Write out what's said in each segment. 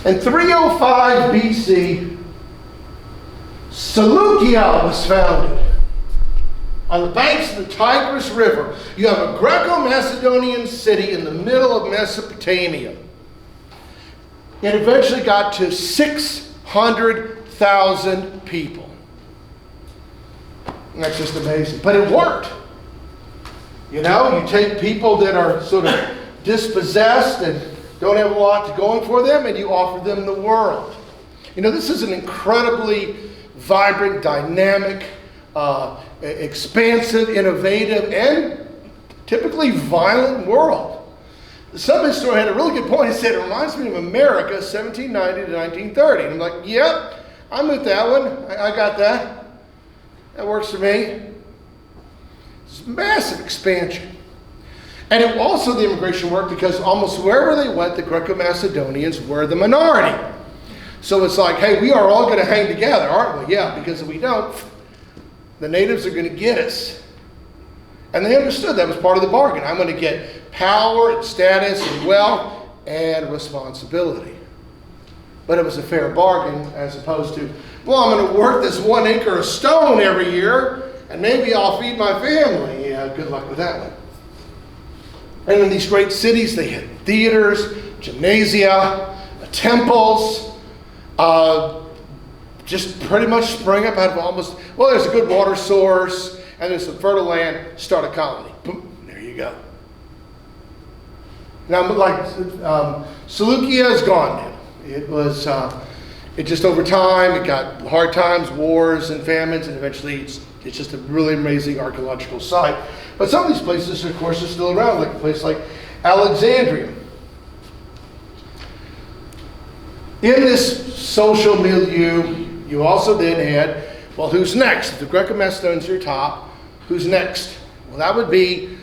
In 305 BC, Seleucia was founded. On the banks of the Tigris River, you have a Greco-Macedonian city in the middle of Mesopotamia. It eventually got to 600,000 people. And that's just amazing. But it worked. You know, you take people that are sort of dispossessed and don't have a lot going for them, and you offer them the world. You know, this is an incredibly vibrant, dynamic, expansive, innovative, and typically violent world. Some historian had a really good point. He said, it reminds me of America, 1790 to 1930. And I'm like, yep, I'm with that one. I got that. That works for me. It's massive expansion. And it also, the immigration worked because almost wherever they went, the Greco-Macedonians were the minority. So it's like, hey, we are all going to hang together, aren't we? Yeah, because if we don't, the natives are going to get us. And they understood that was part of the bargain. I'm going to get power and status and wealth and responsibility. But it was a fair bargain as opposed to, well, I'm going to work this 1 acre of stone every year and maybe I'll feed my family. Yeah, good luck with that one. And in these great cities, they had theaters, gymnasia, temples, just pretty much sprang up out of almost, well, there's a good water source and there's some fertile land, start a colony. Boom, there you go. Now, like, Seleucia is gone now. It was, it just over time, it got hard times, wars and famines, and eventually it's just a really amazing archaeological site. But some of these places, of course, are still around, like a place like Alexandria. In this social milieu, you also then had, well, who's next? If the Greco-Macedonians are top, who's next? Well, that would be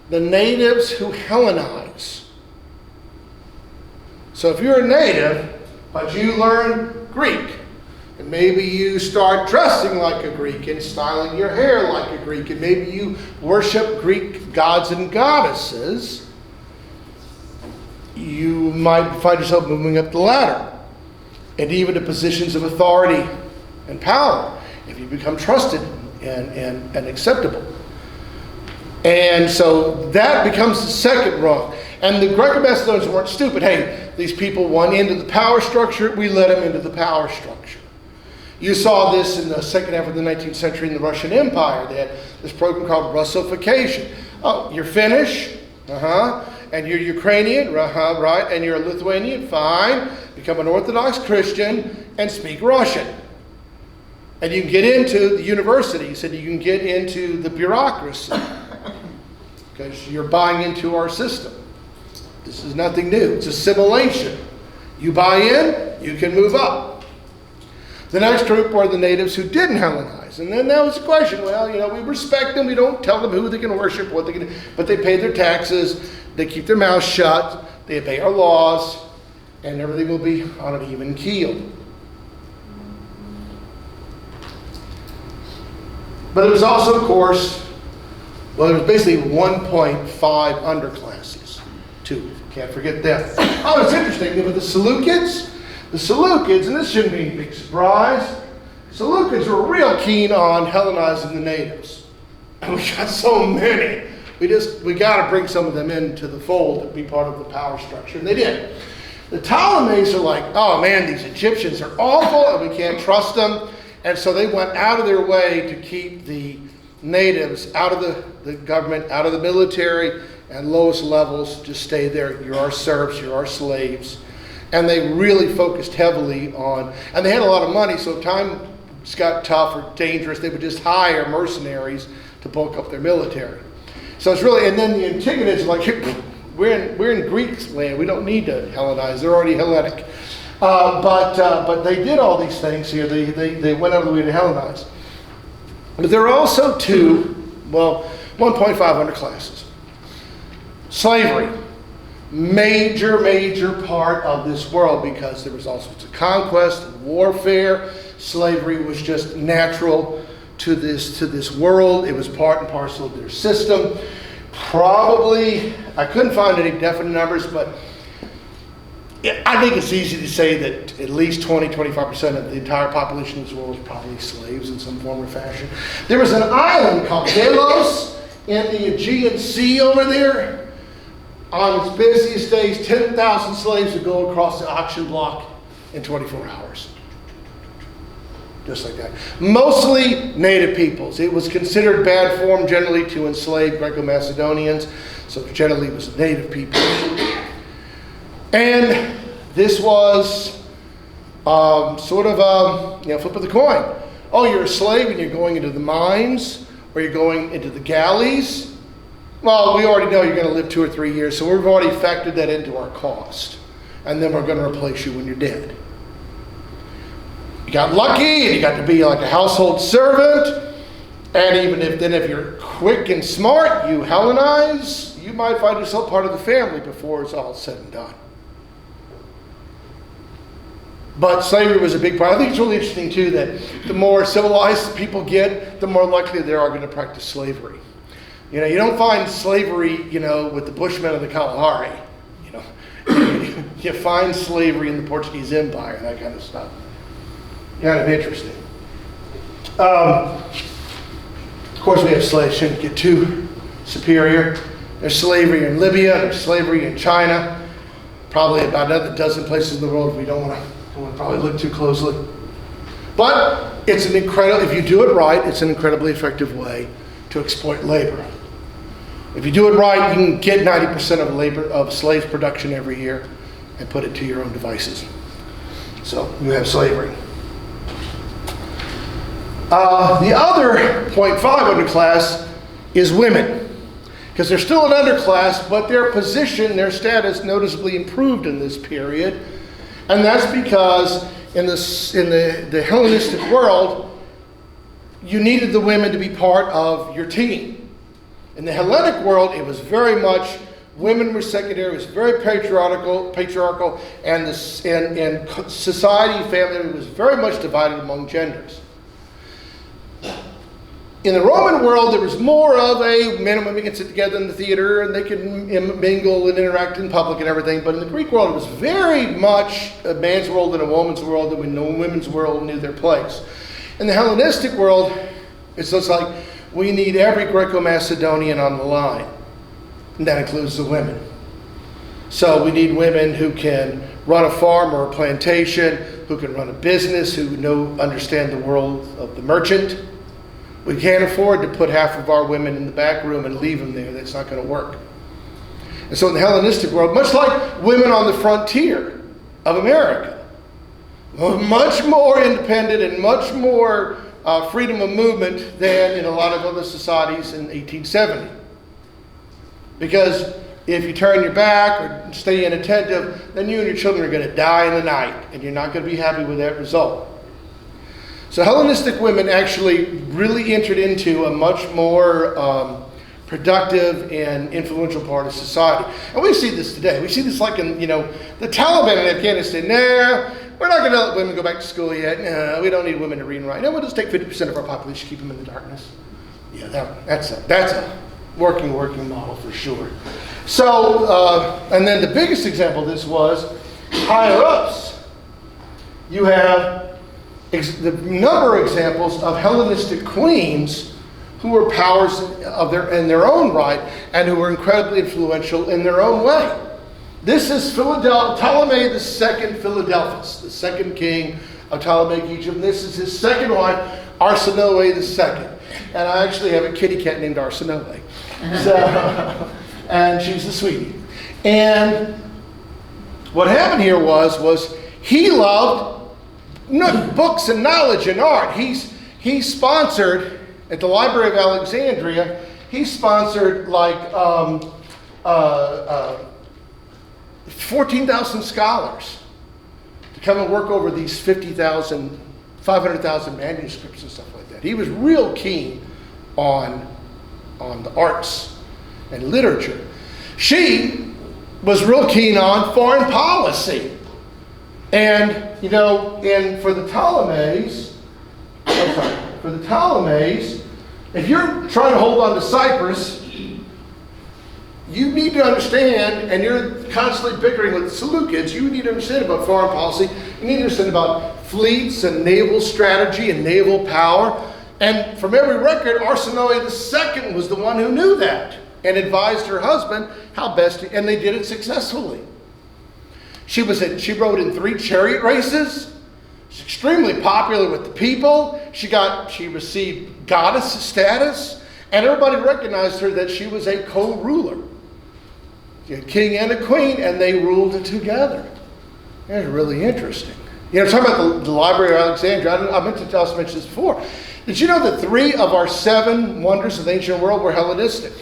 the natives who Hellenize. So if you're a native, but you learn Greek, and maybe you start dressing like a Greek and styling your hair like a Greek, and maybe you worship Greek gods and goddesses, you might find yourself moving up the ladder, and even to positions of authority and power, if you become trusted and acceptable. And so that becomes the second rung. And the Greco-Macedonians weren't stupid. Hey, these people want into the power structure, we let them into the power structure. You saw this in the second half of the 19th century in the Russian Empire. They had this program called Russification. Oh, you're Finnish? And you're Ukrainian? Right. And you're a Lithuanian? Fine. Become an Orthodox Christian and speak Russian. And you can get into the universities and you can get into the bureaucracy because you're buying into our system. This is nothing new. It's assimilation. You buy in, you can move up. The next group are the natives who didn't Hellenize. And then that was the question. Well, you know, we respect them. We don't tell them who they can worship, what they can do. But they pay their taxes. They keep their mouths shut. They obey our laws. And everything will be on an even keel. But it was also, of course, well, there was basically 1.5 underclasses. 2. Can't forget them. Oh, it's interesting. With the Seleucids, and this shouldn't be a big surprise, Seleucids were real keen on Hellenizing the natives. And we got so many. We got to bring some of them into the fold to be part of the power structure. And they did. The Ptolemies are like, oh man, these Egyptians are awful and we can't trust them. And so they went out of their way to keep the natives out of the government, out of the military, and lowest levels. Just stay there. You're our serfs, you're our slaves. And they really focused heavily on, and they had a lot of money, so if times got tough or dangerous, they would just hire mercenaries to bulk up their military. So it's really, and then the Antigonids are like, we're in Greek land, we don't need to Hellenize, they're already Hellenic. But they did all these things here. They went out of the way to Hellenize. But there are also 1.5 underclasses. Slavery. Major part of this world because there was all sorts of conquest and warfare. Slavery was just natural to this world. It was part and parcel of their system. Probably, I couldn't find any definite numbers, but I think it's easy to say that at least 20-25% of the entire population of this world is probably slaves in some form or fashion. There was an island called Delos in the Aegean Sea over there. On its busiest days, 10,000 slaves would go across the auction block in 24 hours. Just like that. Mostly native peoples. It was considered bad form generally to enslave Greco-Macedonians, so generally it was native people. And this was sort of a flip of the coin. Oh, you're a slave and you're going into the mines, or you're going into the galleys. Well, we already know you're going to live 2 or 3 years, so we've already factored that into our cost. And then we're going to replace you when you're dead. You got lucky and you got to be like a household servant. And even if you're quick and smart, you Hellenize, you might find yourself part of the family before it's all said and done. But slavery was a big part. I think it's really interesting too that the more civilized people get, the more likely they are going to practice slavery. You know, you don't find slavery, with the Bushmen of the Kalahari. You find slavery in the Portuguese Empire and that kind of stuff. Kind of interesting. Of course, we have slaves. Shouldn't get too superior. There's slavery in Libya. There's slavery in China. Probably about another dozen places in the world we don't want to probably look too closely. But it's an incredible, if you do it right, it's an incredibly effective way to exploit labor. If you do it right, you can get 90% of slave production every year and put it to your own devices. So you have slavery. The other 0.5 underclass is women, because they're still an underclass, but their position, their status noticeably improved in this period. And that's because in the Hellenistic world, you needed the women to be part of your team. In the Hellenic world, it was very much women were secondary. It was very patriarchal, and society, family was very much divided among genders. In the Roman world, there was more of a men and women can sit together in the theater and they can mingle and interact in public and everything. But in the Greek world, it was very much a man's world and a woman's world, and no women's world knew their place. In the Hellenistic world, it's just like we need every Greco-Macedonian on the line, and that includes the women. So we need women who can run a farm or a plantation, who can run a business, who understand the world of the merchant. We can't afford to put half of our women in the back room and leave them there. That's not going to work. And so in the Hellenistic world, much like women on the frontier of America, much more independent and much more freedom of movement than in a lot of other societies in 1870. Because if you turn your back or stay inattentive, then you and your children are going to die in the night, and you're not going to be happy with that result. So Hellenistic women actually really entered into a much more productive and influential part of society. And we see this today. We see this like in, the Taliban in Afghanistan. Nah, we're not going to let women go back to school yet. No, we don't need women to read and write. No, we'll just take 50% of our population, keep them in the darkness. Yeah, that's a working model for sure. So, and then the biggest example of this was higher ups. You have the number of examples of Hellenistic queens who were powers in their own right and who were incredibly influential in their own way. This is Ptolemy II Philadelphus, the second king of Ptolemaic Egypt. And this is his second wife, Arsinoe II. And I actually have a kitty cat named Arsinoe. And she's a sweetie. And what happened here was he loved books and knowledge and art. He sponsored, at the Library of Alexandria, he sponsored 14,000 scholars to come and work over these 500,000 manuscripts and stuff like that. He was real keen on the arts and literature. She was real keen on foreign policy. And, for the Ptolemies, if you're trying to hold on to Cyprus, you need to understand, and you're constantly bickering with the Seleucids, you need to understand about foreign policy, you need to understand about fleets and naval strategy and naval power. And from every record, Arsinoe II was the one who knew that and advised her husband how best to, and they did it successfully. She rode in 3 chariot races. She's extremely popular with the people. She received goddess status, and everybody recognized her that she was a co-ruler. A king and a queen, and they ruled it together. That's really interesting. You know, talking about the Library of Alexandria, I mentioned this before. Did you know that 3 of our 7 wonders of the ancient world were Hellenistic?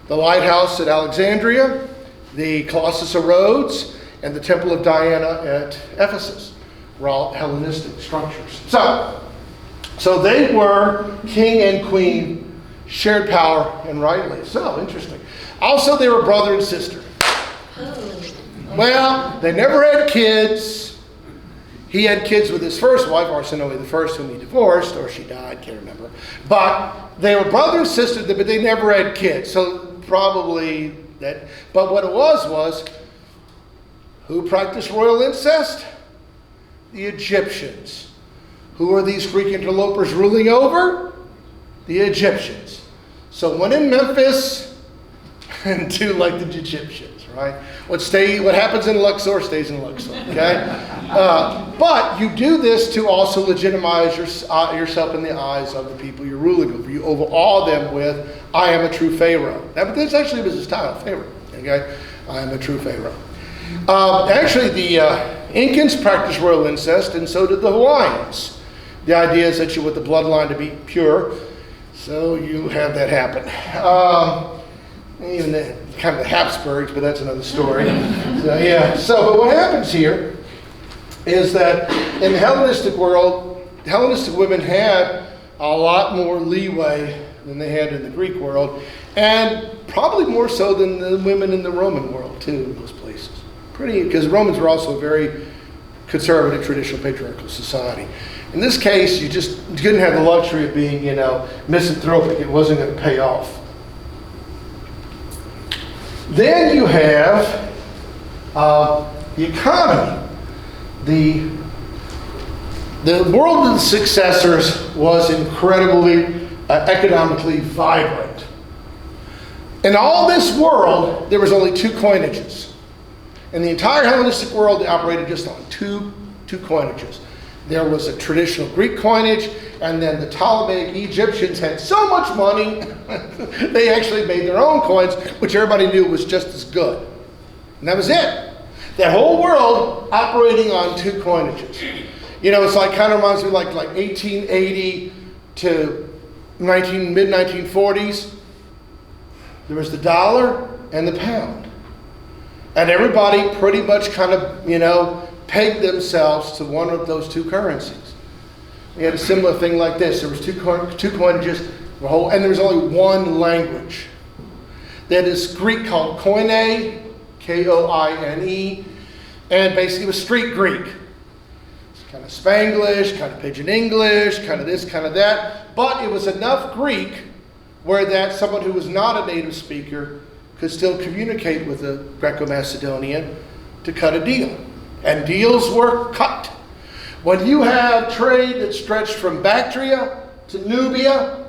The lighthouse at Alexandria, the Colossus of Rhodes, and the Temple of Diana at Ephesus were all Hellenistic structures. So they were king and queen, shared power, and rightly so. Interesting. Also, they were brother and sister. Well, they never had kids. He had kids with his first wife, Arsinoe I, whom he divorced, or she died, can't remember. But they were brother and sister, but they never had kids. So probably that. But what it was who practiced royal incest? The Egyptians. Who are these Greek interlopers ruling over? The Egyptians. So one in Memphis, and 2 like the Egyptians, right? What happens in Luxor stays in Luxor, okay? But you do this to also legitimize yourself in the eyes of the people you're ruling over. You overawe them with, I am a true Pharaoh. This actually was his title, Pharaoh, okay? I am a true Pharaoh. Actually, the Incans practiced royal incest, and so did the Hawaiians. The idea is that you want the bloodline to be pure, so you have that happen. Even kind of the Habsburgs, but that's another story. But what happens here is that in the Hellenistic world, Hellenistic women had a lot more leeway than they had in the Greek world, and probably more so than the women in the Roman world too, in most places. Because Romans were also a very conservative, traditional, patriarchal society. In this case, you couldn't have the luxury of being, misanthropic. It wasn't going to pay off. Then you have the economy. The world of the successors was incredibly economically vibrant. In all this world, there was only 2 coinages. In the entire Hellenistic world, they operated just on two coinages. There was a traditional Greek coinage, and then the Ptolemaic Egyptians had so much money, they actually made their own coins, which everybody knew was just as good. And that was it. That whole world operating on 2 coinages. It's kind of reminds me like 1880 to mid-1940s. There was the dollar and the pound. And everybody pretty much kind of, pegged themselves to one of those 2 currencies. We had a similar thing like this. There was two coinages, and there was only one language. That is Greek called Koine, Koine, and basically it was street Greek. It's kind of Spanglish, kind of Pidgin English, kind of this, kind of that. But it was enough Greek where that someone who was not a native speaker could still communicate with a Greco-Macedonian to cut a deal. And deals were cut. When you have trade that stretched from Bactria to Nubia,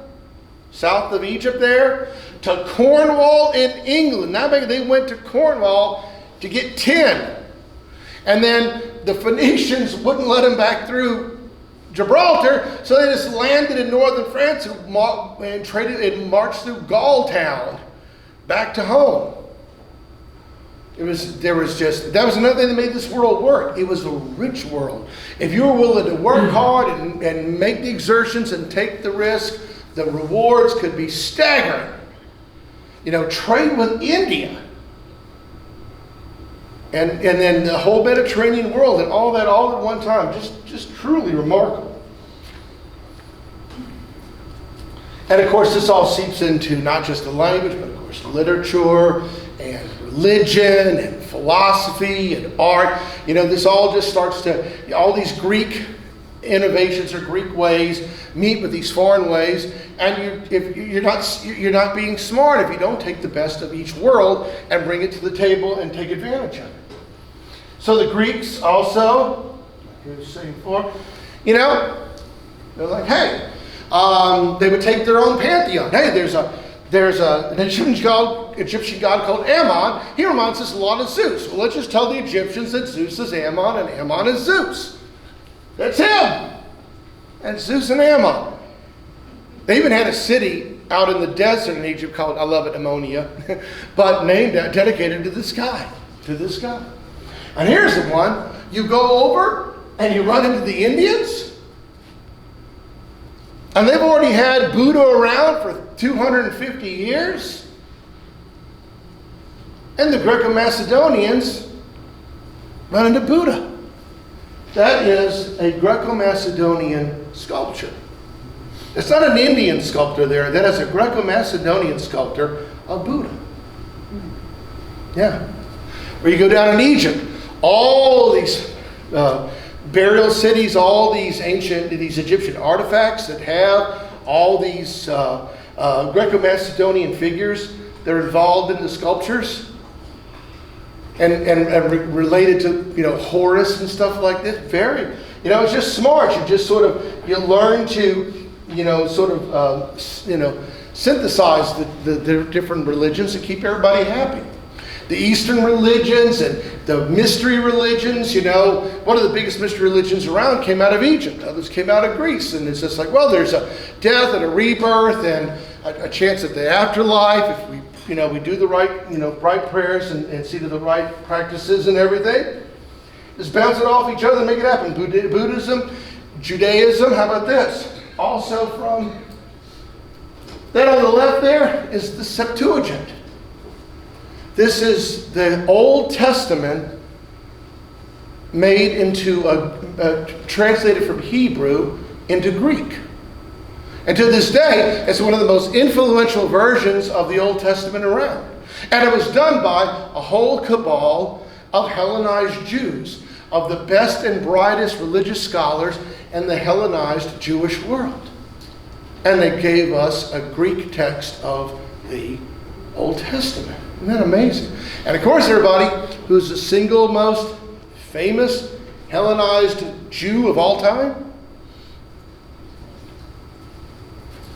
south of Egypt there, to Cornwall in England. Now they went to Cornwall to get tin. And then the Phoenicians wouldn't let them back through Gibraltar, so they just landed in northern France and traded and marched through Gaul town back to home. That was another thing that made this world work. It was a rich world. If you were willing to work hard and make the exertions and take the risk, the rewards could be staggering. Trade with India. And then the whole Mediterranean world and all that all at one time. Just truly remarkable. And of course this all seeps into not just the language, but of course literature and religion and philosophy and art. This all just starts to, all these Greek innovations or Greek ways meet with these foreign ways, and you're not being smart if you don't take the best of each world and bring it to the table and take advantage of it. So the Greeks also, like I was saying before, they're like, hey, they would take their own pantheon. Hey, there's an Egyptian god called Ammon. He reminds us a lot of Zeus. Well, let's just tell the Egyptians that Zeus is Ammon and Ammon is Zeus. That's him. And Zeus and Ammon. They even had a city out in the desert in Egypt called, I love it, Ammonia, but dedicated to this guy. And here's the one. You go over and you run into the Indians. And they've already had Buddha around for 250 years. And the Greco-Macedonians run into Buddha. That is a Greco-Macedonian sculpture. It's not an Indian sculptor there. That is a Greco-Macedonian sculptor of Buddha. Yeah. Or you go down in Egypt, all these burial cities, all these Egyptian artifacts that have all these Greco-Macedonian figures that are involved in the sculptures and related to Horus and stuff like this. Very, it's just smart. You just you learn to synthesize the different religions and keep everybody happy. The Eastern religions and the mystery religions, one of the biggest mystery religions around came out of Egypt. Others came out of Greece. And it's just like, well, there's a death and a rebirth and a chance at the afterlife if we do the right prayers and see to the right practices and everything. Just bounce it off each other and make it happen. Buddhism, Judaism, how about this? Also from that on the left there is the Septuagint. This is the Old Testament made into translated from Hebrew into Greek. And to this day, it's one of the most influential versions of the Old Testament around. And it was done by a whole cabal of Hellenized Jews, of the best and brightest religious scholars in the Hellenized Jewish world. And they gave us a Greek text of the Old Testament. Isn't that amazing? And of course, everybody, who's the single most famous Hellenized Jew of all time?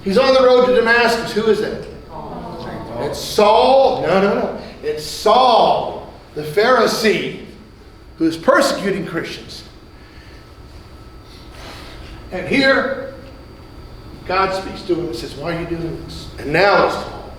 He's on the road to Damascus. Who is that? It's Saul. No. It's Saul, the Pharisee, who is persecuting Christians. And here, God speaks to him and says, why are you doing this? And now it's Paul.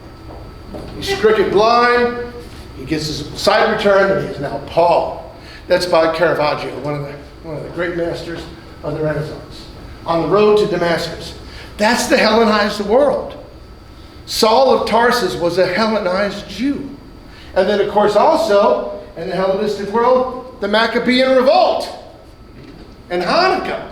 He's stricken blind. He gets his sight returned, and he is now Paul. That's by Caravaggio, one of the great masters of the Renaissance. On the road to Damascus. That's the Hellenized world. Saul of Tarsus was a Hellenized Jew. And then, of course, also in the Hellenistic world, the Maccabean Revolt and Hanukkah.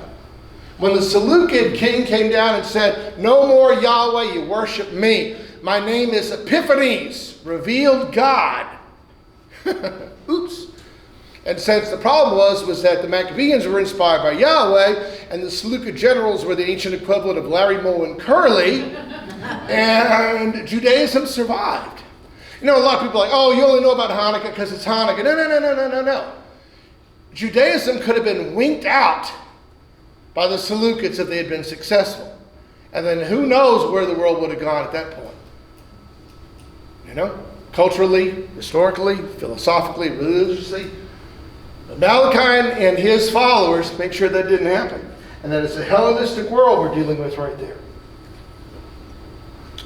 When the Seleucid king came down and said, no more Yahweh, you worship me. My name is Epiphanes, revealed God. Oops. And since the problem was that the Maccabeans were inspired by Yahweh, and the Seleucid generals were the ancient equivalent of Larry, Moe, and Curly, and Judaism survived. A lot of people are like, oh, you only know about Hanukkah because it's Hanukkah. No. Judaism could have been winked out by the Seleucids if they had been successful. And then who knows where the world would have gone at that point. Culturally, historically, philosophically, religiously. Malachi and his followers made sure that didn't happen. And that it's a Hellenistic world we're dealing with right there.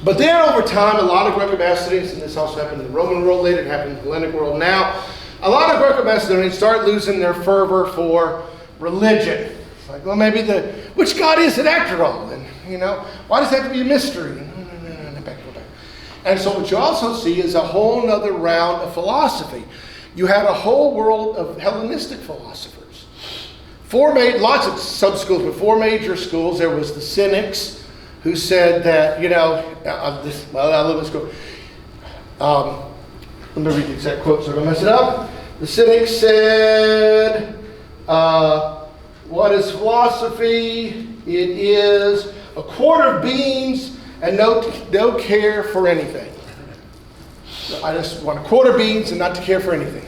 But then over time, a lot of Greco-Macedonians, and this also happened in the Roman world later, it happened in the Hellenic world now, a lot of Greco-Macedonians start losing their fervor for religion. It's like, well, maybe which God is it after all? And, why does it have to be a mystery? No. And so what you also see is a whole other round of philosophy. You had a whole world of Hellenistic philosophers. Lots of sub-schools, but 4 major schools. There was the Cynics, who said that, I love this quote. Let me read the exact quote so I don't mess it up. The Cynics said, What is philosophy? It is a quart of beans and no care for anything. I just want a quart of beans and not to care for anything.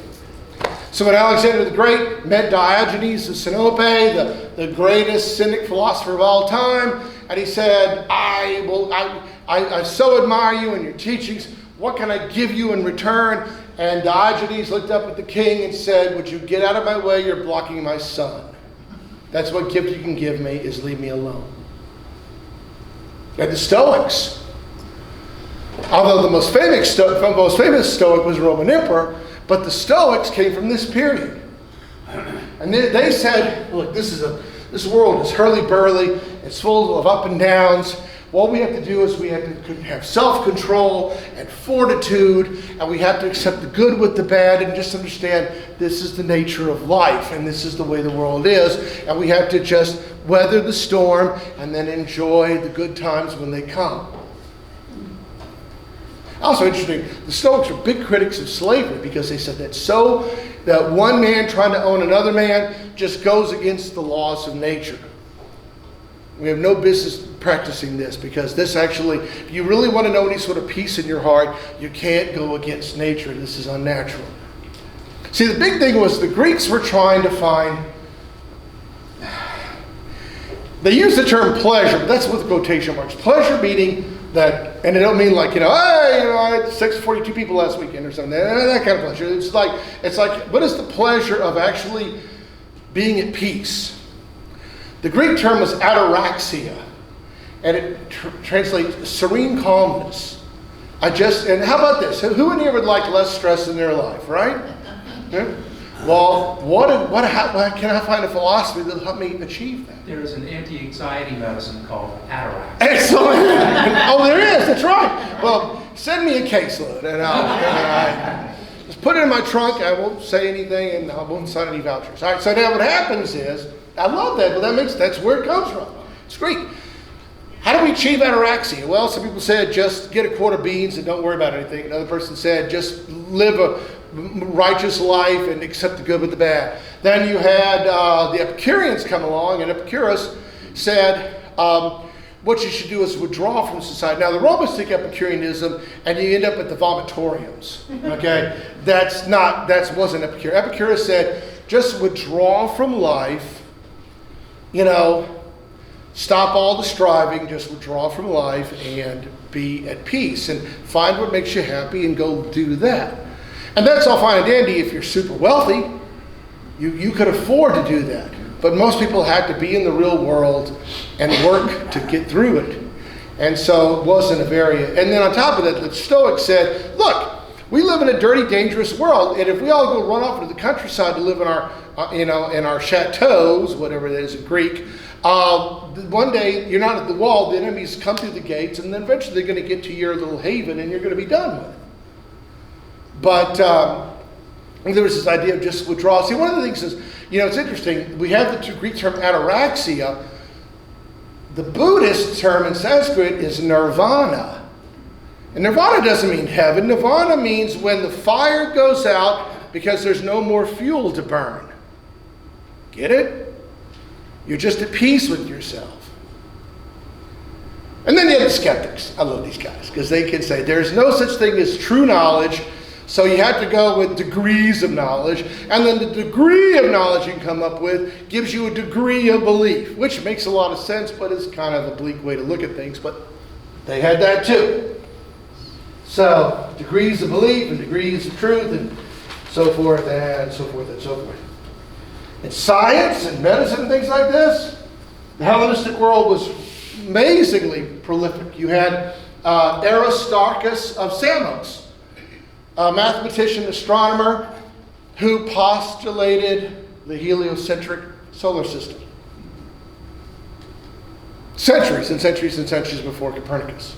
So when Alexander the Great met Diogenes of Sinope, the greatest cynic philosopher of all time, and he said, I so admire you and your teachings. What can I give you in return? And Diogenes looked up at the king and said, would you get out of my way? You're blocking my sun. That's what gift you can give me, is leave me alone. And the Stoics, although the most famous Stoic was a Roman emperor, but the Stoics came from this period. And they said, look, this world is hurly-burly. It's full of up and downs. What we have to do is we have to have self-control and fortitude, and we have to accept the good with the bad and just understand this is the nature of life and this is the way the world is, and we have to just weather the storm and then enjoy the good times when they come. Also interesting, the Stoics were big critics of slavery because they said that one man trying to own another man just goes against the laws of nature. We have no business practicing this, because this actually, if you really want to know any sort of peace in your heart, you can't go against nature. This is unnatural. See, the big thing was the Greeks were trying to find, they use the term pleasure, but that's with quotation marks. Pleasure meaning that, and it don't mean like, hey, I had sex with 42 people last weekend or something. That kind of pleasure. It's like, what is the pleasure of actually being at peace? The Greek term was ataraxia, and it translates serene calmness. And how about this? Who in here would like less stress in their life, right? Yeah? Well, how can I find a philosophy that will help me achieve that? There is an anti-anxiety medicine called Atarax. Excellent. Oh, there is. That's right. Well, send me a caseload, and I'll just put it in my trunk. I won't say anything, and I won't sign any vouchers. All right. So now what happens is, I love that, but that's where it comes from. It's Greek. How do we achieve ataraxia? Well, some people said just get a quart of beans and don't worry about anything. Another person said just live a righteous life and accept the good with the bad. Then you had the Epicureans come along, and Epicurus said what you should do is withdraw from society. Now the Romans take Epicureanism and you end up at the vomitoriums. Okay, that wasn't Epicurus. Epicurus said just withdraw from life. Stop all the striving, just withdraw from life and be at peace and find what makes you happy and go do that. And that's all fine and dandy if you're super wealthy. You could afford to do that. But most people had to be in the real world and work to get through it. And so it wasn't and then on top of that, the Stoics said, look, we live in a dirty, dangerous world, and if we all go run off into the countryside to live in our, in our chateaus, whatever it is in Greek, one day you're not at the wall, the enemies come through the gates, and then eventually they're going to get to your little haven, and you're going to be done with it. But there was this idea of just withdrawal. See, one of the things is, it's interesting. We have the Greek term ataraxia. The Buddhist term in Sanskrit is nirvana. And nirvana doesn't mean heaven. Nirvana means when the fire goes out because there's no more fuel to burn. Get it? You're just at peace with yourself. And then you have the skeptics. I love these guys because they can say there's no such thing as true knowledge, so you have to go with degrees of knowledge. And then the degree of knowledge you can come up with gives you a degree of belief, which makes a lot of sense, but it's kind of a bleak way to look at things. But they had that too. So, degrees of belief and degrees of truth and so forth and so forth and so forth. In science and medicine and things like this, the Hellenistic world was amazingly prolific. You had Aristarchus of Samos, a mathematician, astronomer, who postulated the heliocentric solar system. Centuries and centuries and centuries before Copernicus.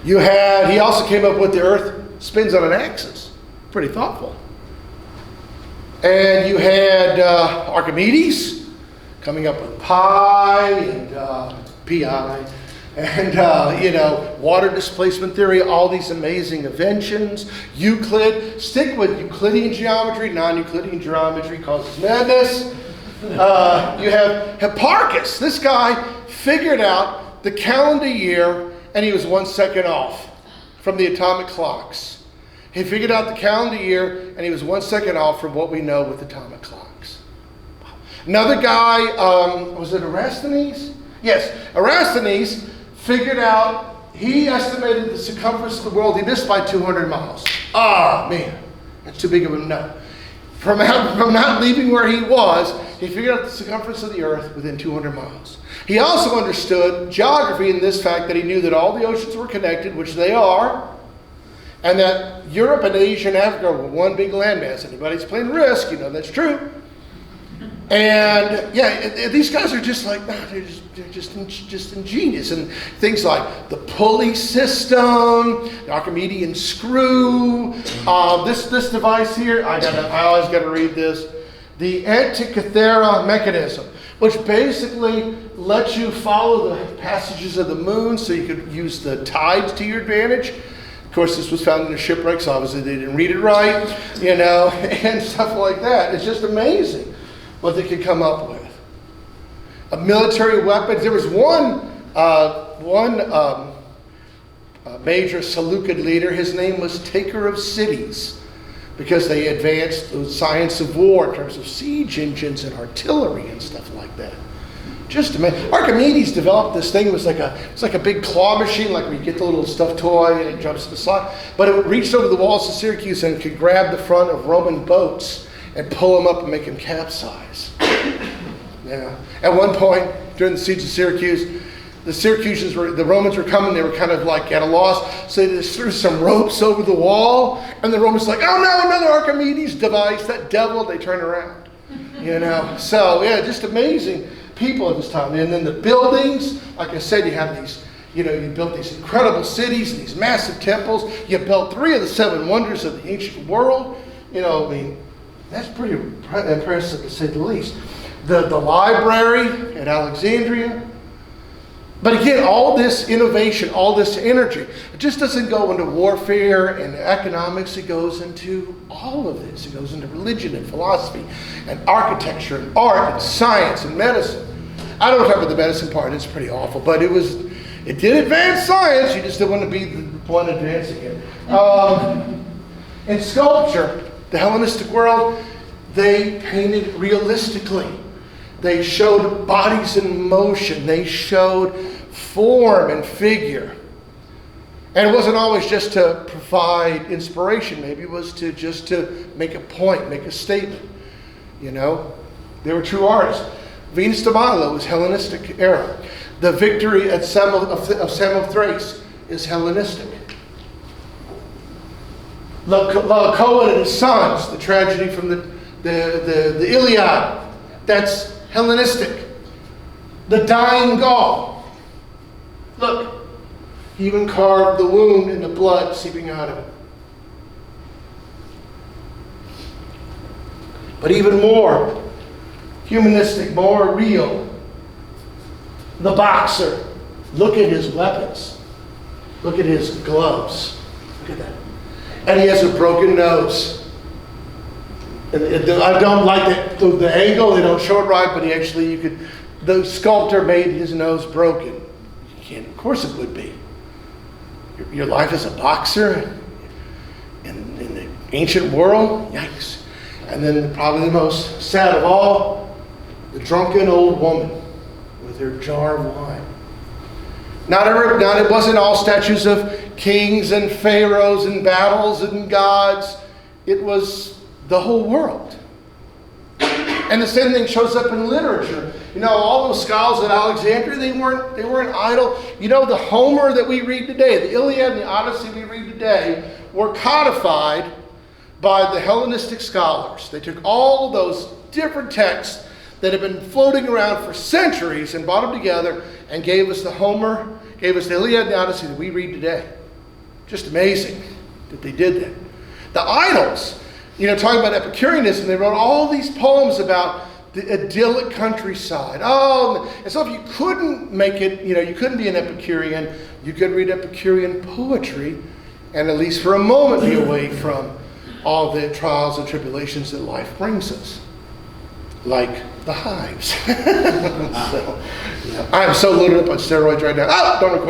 He also came up with the Earth spins on an axis. Pretty thoughtful. And you had Archimedes coming up with pi and pi and water displacement theory, all these amazing inventions. Euclid, stick with Euclidean geometry. Non-Euclidean geometry causes madness. You have Hipparchus. This guy figured out the calendar year, and he was 1 second off from the atomic clocks. He figured out the calendar year, and he was 1 second off from what we know with atomic clocks. Another guy, was it Eratosthenes? Yes, Eratosthenes figured out, he estimated the circumference of the world, he missed by 200 miles. Ah, man, that's too big of a no. From not leaving where he was, he figured out the circumference of the earth within 200 miles. He also understood geography in this fact that he knew that all the oceans were connected, which they are, and that Europe and Asia and Africa were one big landmass. Anybody's playing Risk, you know that's true. And yeah, these guys are just like, they're just ingenious. And things like the pulley system, the Archimedean screw, this device here, I always got to read this, the Antikythera mechanism, which basically lets you follow the passages of the moon so you could use the tides to your advantage. Of course, this was found in the shipwrecks. Obviously, they didn't read it right, and stuff like that. It's just amazing what they could come up with. Military weapons. There was one major Seleucid leader. His name was Taker of Cities, because they advanced the science of war in terms of siege engines and artillery and stuff like that. Just amazing. Archimedes developed this thing. It's like a big claw machine, like where you get the little stuffed toy and it jumps to the slot. But it reached over the walls of Syracuse and could grab the front of Roman boats and pull them up and make them capsize. Yeah. At one point during the siege of Syracuse, the Romans were coming. They were kind of like at a loss, so they just threw some ropes over the wall, and the Romans were like, "Oh no, another Archimedes device! That devil!" They turned around. So yeah, just amazing people at this time. And then the buildings, like I said, you have these. You built these incredible cities and these massive temples. You built 3 of the 7 wonders of the ancient world. That's pretty impressive to say the least. The library at Alexandria. But again, all this innovation, all this energy, it just doesn't go into warfare and economics. It goes into all of this. It goes into religion and philosophy and architecture and art and science and medicine. I don't talk about the medicine part. It's pretty awful. But it did advance science. You just didn't want to be the one advancing it. In sculpture, the Hellenistic world, they painted realistically. They showed bodies in motion. They showed form and figure. And it wasn't always just to provide inspiration. Maybe it was just to make a point, make a statement. They were true artists. Venus de Milo was Hellenistic era. The victory at of Samothrace is Hellenistic. Laocoon and his sons, the tragedy from the Iliad, that's Hellenistic. The dying Gaul. Look, he even carved the wound and the blood seeping out of it. But even more humanistic, more real, the boxer. Look at his weapons. Look at his gloves. Look at that. And he has a broken nose. I don't like the angle. They don't show it right, but the sculptor made his nose broken. Of course it would be. Your life as a boxer in the ancient world, yikes. And then probably the most sad of all, the drunken old woman with her jar of wine. It wasn't all statues of kings and pharaohs and battles and gods. It was the whole world. And the same thing shows up in literature. All those scholars at Alexandria, they weren't idle. The Homer that we read today, the Iliad and the Odyssey we read today, were codified by the Hellenistic scholars. They took all those different texts that have been floating around for centuries and brought them together and gave us the Homer, gave us the Iliad and the Odyssey that we read today. Just amazing that they did that. The idols, talking about Epicureanism, they wrote all these poems about the idyllic countryside. And so if you couldn't make it, you couldn't be an Epicurean, you could read Epicurean poetry and at least for a moment be away from all the trials and tribulations that life brings us. like the hives. So, yeah. I'm so loaded up on steroids right now. Oh, don't record.